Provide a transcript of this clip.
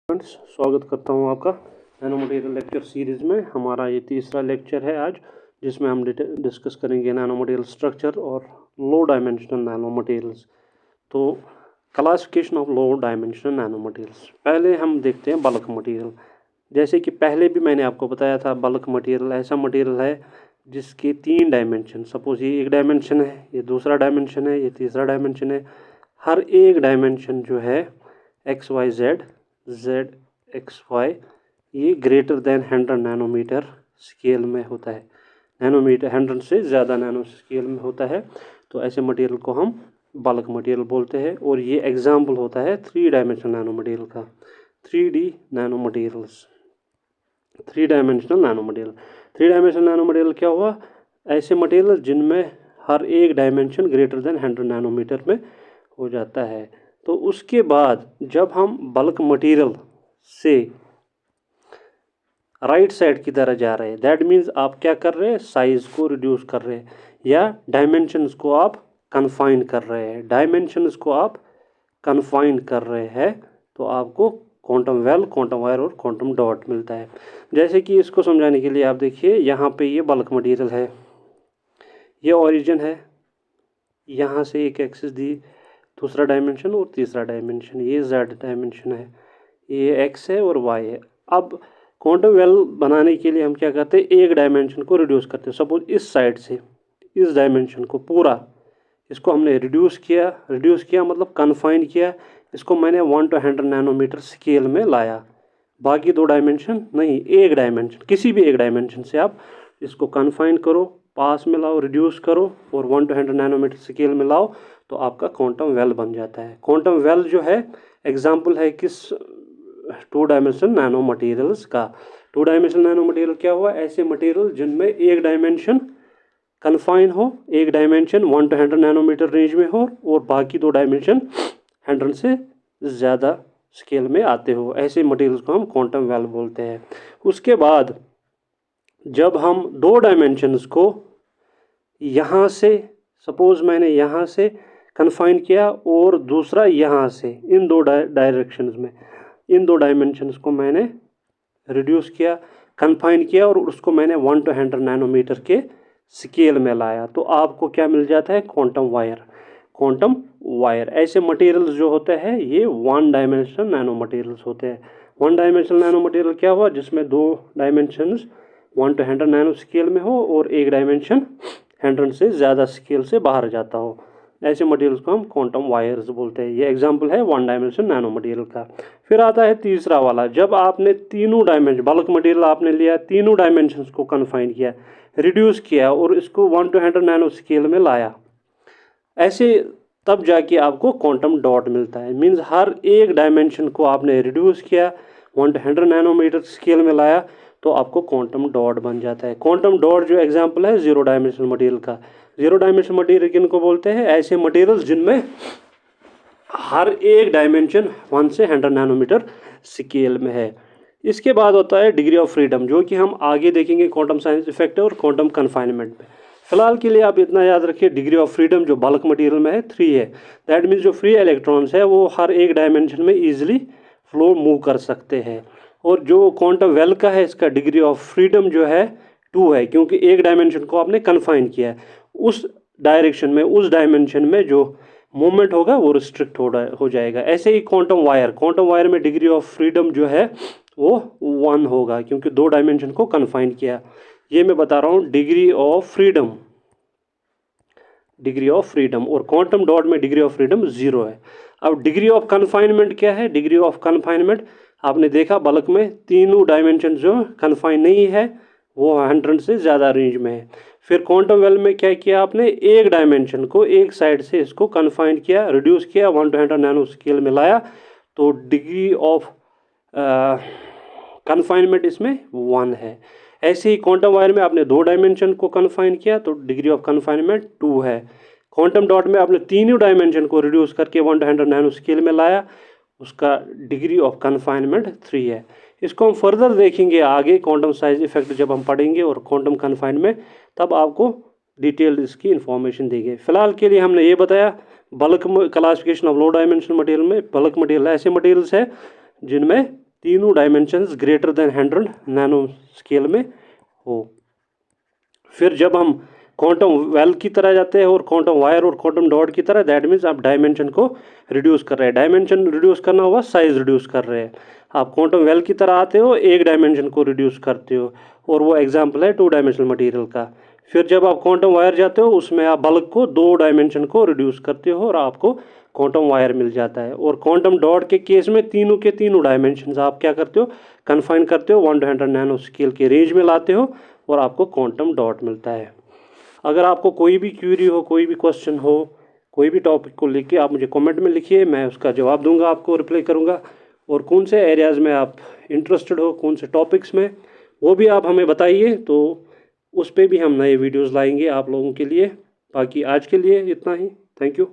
Friends, स्वागत करता हूं आपका नैनो मटेरियल लेक्चर सीरीज़ में। हमारा ये तीसरा लेक्चर है आज, जिसमें हम डिस्कस करेंगे नैनो मटेरियल स्ट्रक्चर और लो डायमेंशनल नैनो मटेरियल्स। तो classification of low dimensional nano materials, पहले हम देखते हैं बल्क मटेरियल। जैसे कि पहले भी मैंने आपको बताया था, बल्क मटेरियल ऐसा मटेरियल है जिसके 3 डायमेंशन, सपोज ये एक डायमेंशन है, ये दूसरा डायमेंशन है, ये तीसरा डायमेंशन है। हर एक डायमेंशन जो है X Y Z Z X Y, ये ग्रेटर दैन 100 नैनोमीटर स्केल में होता है। नैनोमीटर 100 से ज़्यादा नैनो स्केल में होता है। तो ऐसे मटेरियल को हम बल्क मटेरियल बोलते हैं। और ये एग्जाम्पल होता है 3 डायमेंशनल नैनो मटेरियल का। 3D nano materials, 3 dimensional nano material. 3 dimensional nano material क्या हुआ? ऐसे मटेरियल जिनमें हर एक डायमेंशन ग्रेटर दैन 100 नैनोमीटर में हो जाता है। तो उसके बाद जब हम बल्क मटेरियल से राइट साइड की तरह जा रहे हैं, दैट मीन्स आप क्या कर रहे हैं, साइज को रिड्यूस कर रहे हैं या डायमेंशंस को आप कन्फाइन कर रहे हैं। डायमेंशंस को आप कन्फाइन कर रहे हैं तो आपको क्वांटम वेल, क्वांटम वायर और क्वांटम डॉट मिलता है। जैसे कि इसको समझाने के लिए आप देखिए, यहाँ पे ये बल्क मटेरियल है, ये ओरिजिन है, यहाँ से एक एक्सिस दी, दूसरा डायमेंशन और तीसरा डायमेंशन, ये जेड डायमेंशन है, ये एक्स है और वाई है। अब क्वांटम वेल बनाने के लिए हम क्या करते हैं, एक डायमेंशन को रिड्यूस करते हैं। सपोज इस साइड से इस डायमेंशन को पूरा, इसको हमने रिड्यूस किया मतलब कन्फाइन किया। इसको मैंने 1 to 100 नैनोमीटर स्केल में लाया। बाकी 2 डायमेंशन नहीं, एक डायमेंशन, किसी भी एक डायमेंशन से आप इसको कन्फाइन करो, पास में लाओ, रिड्यूस करो और 1 to 100 नैनोमीटर स्केल में लाओ, तो आपका क्वांटम वेल बन जाता है। क्वांटम वेल जो है एग्जाम्पल है किस 2 डायमेंशनल नैनो मटेरियल्स का। 2 डायमेंशनल नैनो मटेरियल क्या हुआ? ऐसे मटेरियल जिनमें एक डायमेंशन कन्फाइन हो, एक डायमेंशन 1 to 100 नैनोमीटर रेंज में हो और बाकी 2 डायमेंशन 100 से ज़्यादा स्केल में आते हो, ऐसे मटेरियल्स को हम क्वांटम वेल बोलते हैं। उसके बाद जब हम 2 डायमेंशंस को यहाँ से, सपोज मैंने यहाँ से कन्फाइन किया और दूसरा यहाँ से, इन 2 डायरेक्शंस में, इन 2 डायमेंशंस को मैंने रिड्यूस किया, कन्फाइन किया और उसको मैंने 1 to 100 नैनोमीटर के स्केल में लाया, तो आपको क्या मिल जाता है? Quantum wire. क्वांटम वायर ऐसे मटेरियल्स जो होते हैं ये 1 डायमेंशनल नैनो मटेरियल्स होते हैं। 1 डायमेंशनल नैनो मटेरियल क्या हुआ? जिसमें 2 डायमेंशंस 1 to 100 नैनो स्केल में हो और एक डायमेंशन 100 से ज़्यादा स्केल से बाहर जाता हो, ऐसे मटेरियल्स को हम क्वांटम वायर्स बोलते हैं। ये एग्जांपल है 1 डायमेंशन नैनो मटेरियल का। फिर आता है तीसरा वाला, जब आपने तीनों डायमेंशन, बल्क मटेरियल आपने लिया, तीनों डायमेंशंस को कन्फाइन किया, रिड्यूस किया और इसको 1 to 100 नैनो स्केल में लाया, ऐसे तब जाके आपको क्वांटम डॉट मिलता है। मीन्स हर एक डायमेंशन को आपने रिड्यूस किया, 1 to 100 नैनोमीटर स्केल में लाया, तो आपको क्वांटम डॉट बन जाता है। क्वांटम डॉट जो एग्जांपल है 0 डायमेंशनल मटेरियल का। 0 डायमेंशनल मटेरियल किनको बोलते हैं? ऐसे मटेरियल जिनमें हर एक डायमेंशन 1 से 100 नैनोमीटर स्केल में है। इसके बाद होता है डिग्री ऑफ फ्रीडम, जो कि हम आगे देखेंगे क्वांटम साइंस इफेक्ट और क्वांटम कन्फाइनमेंट में। फिलहाल के लिए आप इतना याद रखिए, डिग्री ऑफ फ्रीडम जो बल्क मटेरियल में है 3 है। दैट मीन्स जो फ्री इलेक्ट्रॉन्स है वो हर एक डायमेंशन में ईजिली फ्लो मूव कर सकते हैं। और जो क्वांटम वेल का है, इसका डिग्री ऑफ फ्रीडम जो है 2 है, क्योंकि एक डायमेंशन को आपने कन्फाइन किया है, उस डायरेक्शन में, उस डायमेंशन में जो मूवमेंट होगा वो रिस्ट्रिक्ट हो जाएगा। ऐसे ही क्वांटम वायर में डिग्री ऑफ फ्रीडम जो है वो 1 होगा, क्योंकि 2 डायमेंशन को कन्फाइन किया। ये मैं बता रहा हूँ डिग्री ऑफ फ्रीडम, और क्वांटम डॉट में डिग्री ऑफ फ्रीडम 0 है। अब डिग्री ऑफ कन्फाइनमेंट क्या है? डिग्री ऑफ कन्फाइनमेंट आपने देखा बल्क में तीनों डायमेंशन जो कन्फाइन नहीं है वो 100 से ज़्यादा रेंज में है। फिर क्वांटम वेल में क्या किया आपने? एक डायमेंशन को एक साइड से इसको कन्फाइन किया, रिड्यूस किया, 1 to 100 नैनो स्केल में लाया, तो डिग्री ऑफ कन्फाइनमेंट इसमें 1 है। ऐसे ही क्वांटम वायर में आपने 2 डायमेंशन को कन्फाइन किया, तो डिग्री ऑफ कन्फाइनमेंट 2 है। क्वांटम डॉट में आपने तीनों डायमेंशन को रिड्यूस करके 1 to 100 नैनो स्केल में लाया, उसका डिग्री ऑफ कन्फाइनमेंट 3 है। इसको हम फर्दर देखेंगे आगे, क्वांटम साइज इफेक्ट जब हम पढ़ेंगे और क्वांटम कन्फाइनमेंट, तब आपको डिटेल इसकी इंफॉर्मेशन देंगे। फिलहाल के लिए हमने ये बताया bulk classification of low dimensional material में। बल्क मटेरियल ऐसे मटेरियल्स है जिनमें तीनों dimensions greater than 100 nano scale में हो। फिर जब हम क्वांटम वेल की तरह जाते हैं और क्वांटम वायर और क्वांटम डॉट की तरह, दैट मीन्स आप डायमेंशन को रिड्यूस कर रहे हैं। डायमेंशन रिड्यूस करना हुआ, साइज रिड्यूस कर रहे हैं। आप क्वांटम वेल की तरह आते हो, एक डायमेंशन को रिड्यूस करते हो, और वो एग्जाम्पल है 2 डायमेंशनल मटीरियल का। फिर जब आप क्वांटम वायर जाते हो, उसमें आप बल्क को 2 डायमेंशन को रिड्यूस करते हो और आपको क्वांटम वायर मिल जाता है। और क्वांटम डॉट के केस में तीनों के तीनों डायमेंशन आप क्या करते हो, कन्फाइन करते हो, 1 to 100 नैनो स्केल के रेंज में लाते हो और आपको क्वांटम डॉट मिलता है। अगर आपको कोई भी क्यूरी हो, कोई भी क्वेश्चन हो, कोई भी टॉपिक को लेके, आप मुझे कमेंट में लिखिए, मैं उसका जवाब दूंगा, आपको रिप्लाई करूंगा। और कौन से एरियाज़ में आप इंटरेस्टेड हो, कौन से टॉपिक्स में, वो भी आप हमें बताइए, तो उस पर भी हम नए वीडियोज़ लाएंगे आप लोगों के लिए। बाकी आज के लिए इतना ही। Thank you.